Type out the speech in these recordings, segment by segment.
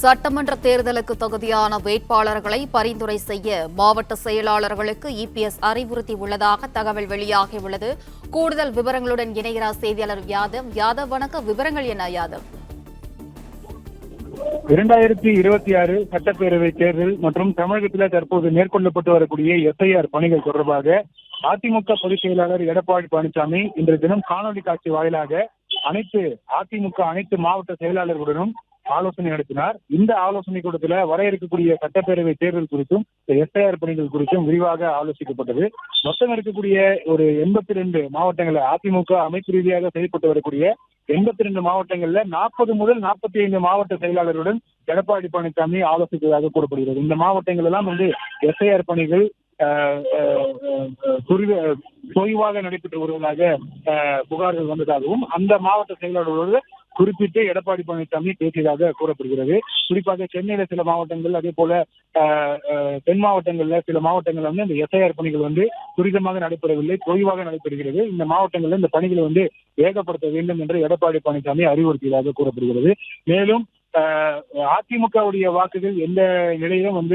சட்டமன்ற தேர்தலுக்கு தகுதியான வேட்பாளர்களை பரிந்துரை செய்ய மாவட்ட செயலாளர்களுக்கு இபிஎஸ் அறிவுறுத்தியுள்ளதாக தகவல் வெளியாகியுள்ளது. கூடுதல் விவரங்களுடன் இணைகிறார் செய்தியாளர் யாதவ். வணக்கம். விவரங்கள் என்ன யாதவ்? 2026 சட்டப்பேரவை தேர்தல் மற்றும் தமிழகத்தில் தற்போது மேற்கொள்ளப்பட்டு வரக்கூடிய எஸ்ஐஆர் பணிகள் தொடர்பாக அதிமுக பொதுச் செயலாளர் எடப்பாடி பழனிசாமி இன்று தினம் காணொலி காட்சி வாயிலாக அனைத்து மாவட்ட செயலாளர்களுடனும் ஆலோசனை நடத்தினார். இந்த ஆலோசனை கூட்டத்தில் வர இருக்கக்கூடிய சட்டப்பேரவை தேர்தல் குறித்தும் எஸ்ஐஆர் பணிகள் குறித்தும் விரிவாக ஆலோசிக்கப்பட்டது. மொத்தம் இருக்கக்கூடிய ஒரு 82 மாவட்டங்களில் அதிமுக அமைப்பு ரீதியாக செயல்பட்டு வரக்கூடிய 82 மாவட்டங்கள்ல 40 முதல் 45 மாவட்ட செயலாளருடன் எடப்பாடி பழனிசாமி ஆலோசித்ததாக கூறப்படுகிறது. இந்த மாவட்டங்கள் எல்லாம் எஸ்ஐஆர் பணிகள் தொய்வாக நடைபெற்று வருவதாக புகார்கள் வந்ததாகவும் அந்த மாவட்ட செயலாளர்களோடு குறிப்பிட்டு எடப்பாடி பழனிசாமி பேசியதாக கூறப்படுகிறது. குறிப்பாக சென்னையில சில மாவட்டங்கள், அதே போல தென் மாவட்டங்கள்ல சில மாவட்டங்கள் இந்த எஸ்ஐஆர் பணிகள் துரிதமாக நடைபெறவில்லை, தொய்வாக நடைபெறுகிறது. இந்த மாவட்டங்கள்ல இந்த பணிகளை வேகப்படுத்த வேண்டும் என்று எடப்பாடி பழனிசாமி அறிவுறுத்தியதாக கூறப்படுகிறது. மேலும் அதிமுகவுடைய வாக்குகள் எந்த நிலையிலும்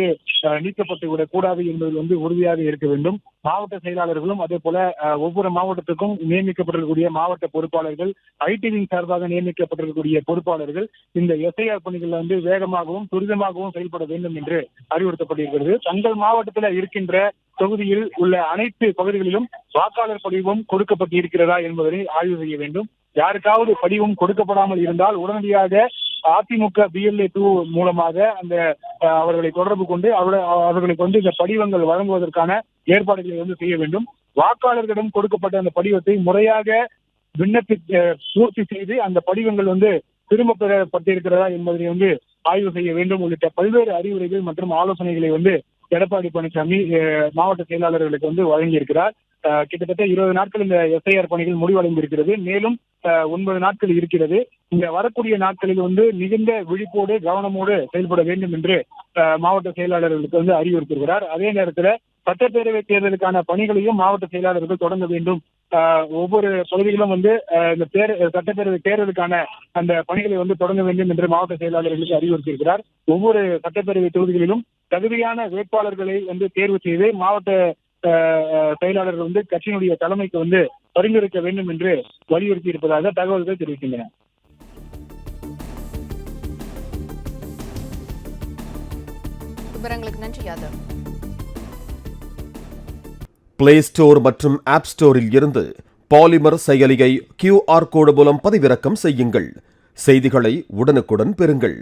நீக்கப்பட்டு விடக்கூடாது என்பதில் உறுதியாக இருக்க வேண்டும். மாவட்ட செயலாளர்களும் அதே போல ஒவ்வொரு மாவட்டத்துக்கும் நியமிக்கப்பட்டிருக்கக்கூடிய மாவட்ட பொறுப்பாளர்கள், ஐடி விங் சார்பாக நியமிக்கப்பட்டிருக்கக்கூடிய பொறுப்பாளர்கள் இந்த எஸ்ஐஆர் பணிகள் வேகமாகவும் துரிதமாகவும் செயல்பட வேண்டும் என்று அறிவுறுத்தப்பட்டிருக்கிறது. தங்கள் மாவட்டத்தில் இருக்கின்ற தொகுதியில் உள்ள அனைத்து பகுதிகளிலும் வாக்காளர் படிவம் கொடுக்கப்பட்டு இருக்கிறதா என்பதை ஆய்வு செய்ய வேண்டும். யாருக்காவது படிவம் கொடுக்கப்படாமல் இருந்தால் உடனடியாக அதிமுக BLA 2 மூலமாக அவர்களை தொடர்பு கொண்டு அவர்களுக்கு இந்த படிவங்கள் வழங்குவதற்கான ஏற்பாடுகளை செய்ய வேண்டும். வாக்காளர்களிடம் கொடுக்கப்பட்ட அந்த படிவத்தை முறையாக பூர்த்தி செய்து அந்த படிவங்கள் திரும்ப பெறப்பட்டிருக்கிறதா என்பதை ஆய்வு செய்ய வேண்டும். உள்ளிட்ட பல்வேறு அறிவுரைகள் மற்றும் ஆலோசனைகளை எடப்பாடி பழனிசாமி மாவட்ட செயலாளர்களுக்கு வழங்கியிருக்கிறார். கிட்டத்தட்ட 20 நாட்கள் இந்த எஸ்ஐஆர் பணிகள் முடிவடைந்திருக்கிறது. மேலும் 9 நாட்கள் இருக்கிறது. இந்த வரக்கூடிய நாட்களில் மிகுந்த விழிப்போடு கவனமோடு செயல்பட வேண்டும் என்று மாவட்ட செயலாளர்களுக்கு அறிவுறுத்துகிறார். அதே நேரத்தில் சட்டப்பேரவை தேர்தலுக்கான பணிகளையும் மாவட்ட செயலாளர்கள் தொடங்க வேண்டும். ஒவ்வொரு பகுதிகளும் இந்த சட்டப்பேரவை தேர்தலுக்கான அந்த பணிகளை தொடங்க வேண்டும் என்று மாவட்ட செயலாளர்களுக்கு அறிவுறுத்தியிருக்கிறார். ஒவ்வொரு சட்டப்பேரவை தொகுதிகளிலும் தகுதியான வேட்பாளர்களை தேர்வு செய்து மாவட்ட செயலாளர்கள் கட்சியினுடைய தலைமைக்கு பரிந்துரைக்க வேண்டும் என்று வலியுறுத்தி இருப்பதாக தகவல்கள் தெரிவிக்கின்றன. விவரங்களுக்கு நன்றி யாதவ். பிளே ஸ்டோர் மற்றும் ஆப் ஸ்டோரில் இருந்து பாலிமர் செயலியை QR கோடு மூலம் பதிவிறக்கம் செய்யுங்கள். செய்திகளை உடனுக்குடன் பெறுங்கள்.